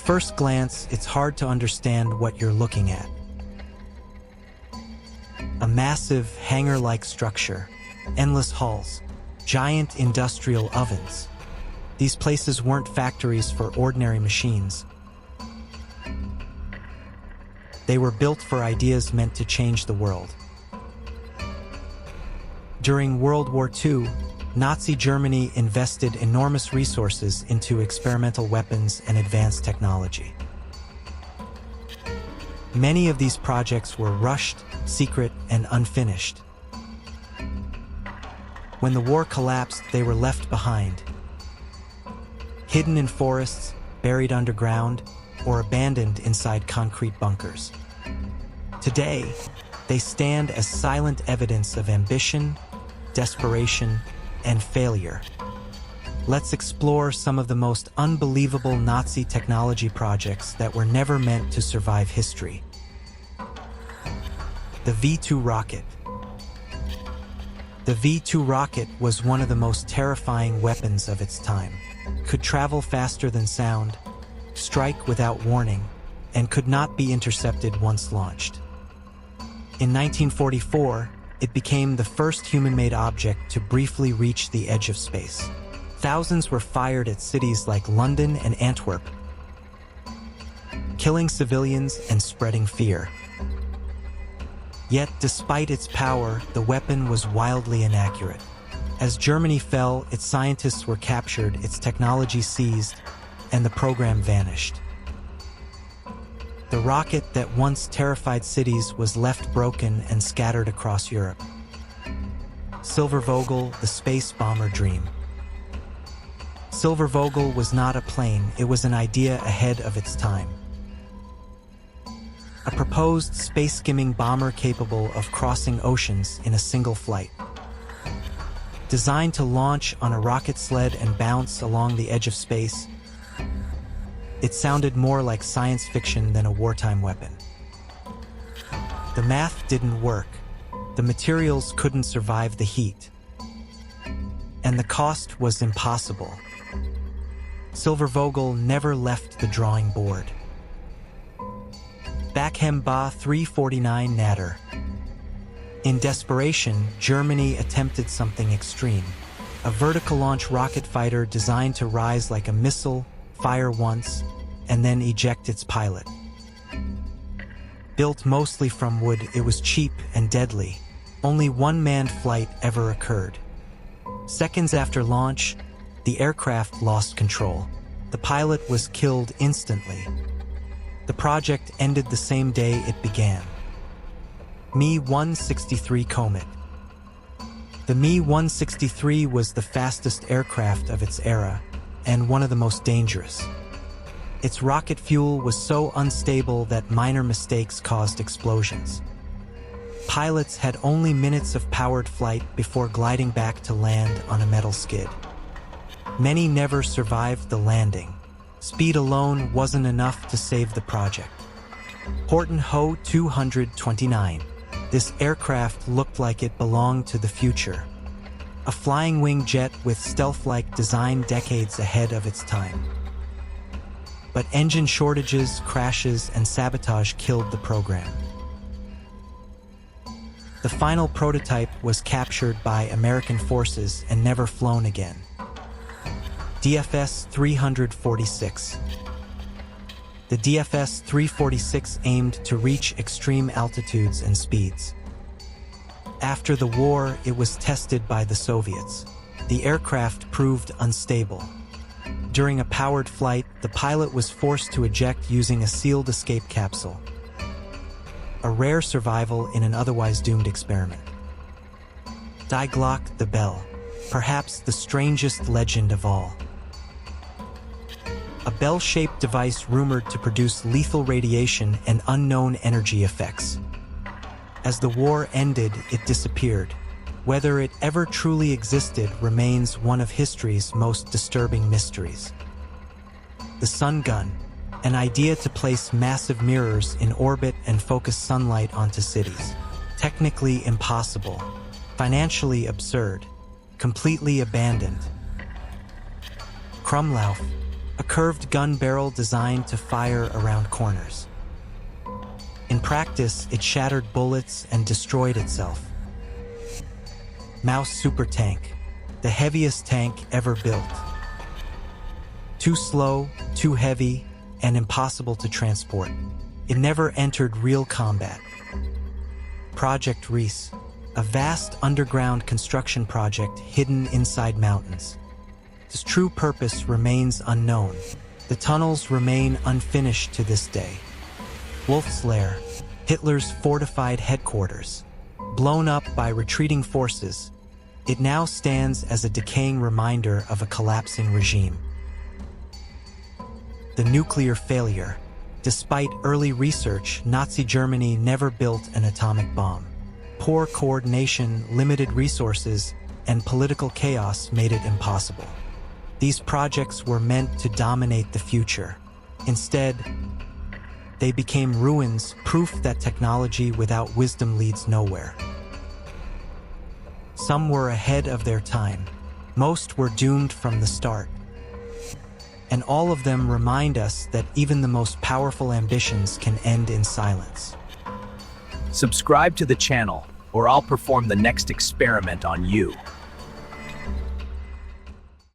first glance, it's hard to understand what you're looking at. A massive, hangar-like structure, endless halls, giant industrial ovens. These places weren't factories for ordinary machines. They were built for ideas meant to change the world. During World War II, Nazi Germany invested enormous resources into experimental weapons and advanced technology. Many of these projects were rushed, secret, and unfinished. When the war collapsed, they were left behind, hidden in forests, buried underground, or abandoned inside concrete bunkers. Today, they stand as silent evidence of ambition, desperation, and failure. Let's explore some of the most unbelievable Nazi technology projects that were never meant to survive history. The V-2 rocket. The V-2 rocket was one of the most terrifying weapons of its time. Could travel faster than sound, strike without warning, and could not be intercepted once launched. In 1944, it became the first human-made object to briefly reach the edge of space. Thousands were fired at cities like London and Antwerp, killing civilians and spreading fear. Yet, despite its power, the weapon was wildly inaccurate. As Germany fell, its scientists were captured, its technology seized, and the program vanished. The rocket that once terrified cities was left broken and scattered across Europe. Silbervogel, the space bomber dream. Silbervogel was not a plane, it was an idea ahead of its time. A proposed space-skimming bomber capable of crossing oceans in a single flight. Designed to launch on a rocket sled and bounce along the edge of space, it sounded more like science fiction than a wartime weapon. The math didn't work, the materials couldn't survive the heat, and the cost was impossible. Silbervogel never left the drawing board. Bachem Ba 349 Natter. In desperation, Germany attempted something extreme. A vertical launch rocket fighter designed to rise like a missile, fire once, and then eject its pilot. Built mostly from wood, it was cheap and deadly. Only one manned flight ever occurred. Seconds after launch, the aircraft lost control. The pilot was killed instantly. The project ended the same day it began. Mi-163 Comet. The Mi-163 was the fastest aircraft of its era, and one of the most dangerous. Its rocket fuel was so unstable that minor mistakes caused explosions. Pilots had only minutes of powered flight before gliding back to land on a metal skid. Many never survived the landing. Speed alone wasn't enough to save the project. Horton Ho 229. This aircraft looked like it belonged to the future. A flying wing jet with stealth-like design decades ahead of its time. But engine shortages, crashes, and sabotage killed the program. The final prototype was captured by American forces and never flown again. DFS 346. The DFS 346 aimed to reach extreme altitudes and speeds. After the war, it was tested by the Soviets. The aircraft proved unstable. During a powered flight, the pilot was forced to eject using a sealed escape capsule. A rare survival in an otherwise doomed experiment. Die Glock, the bell, perhaps the strangest legend of all. A bell-shaped device rumored to produce lethal radiation and unknown energy effects. As the war ended, it disappeared. Whether it ever truly existed remains one of history's most disturbing mysteries. The sun gun, an idea to place massive mirrors in orbit and focus sunlight onto cities. Technically impossible, financially absurd, completely abandoned. Krumlauf, a curved gun barrel designed to fire around corners. In practice, it shattered bullets and destroyed itself. Maus Super Tank, the heaviest tank ever built. Too slow, too heavy, and impossible to transport. It never entered real combat. Project Reese, a vast underground construction project hidden inside mountains. Its true purpose remains unknown. The tunnels remain unfinished to this day. Wolf's Lair, Hitler's fortified headquarters. Blown up by retreating forces, it now stands as a decaying reminder of a collapsing regime. The nuclear failure. Despite early research, Nazi Germany never built an atomic bomb. Poor coordination, limited resources, and political chaos made it impossible. These projects were meant to dominate the future. Instead, they became ruins, proof that technology without wisdom leads nowhere. Some were ahead of their time. Most were doomed from the start. And all of them remind us that even the most powerful ambitions can end in silence. Subscribe to the channel, or I'll perform the next experiment on you.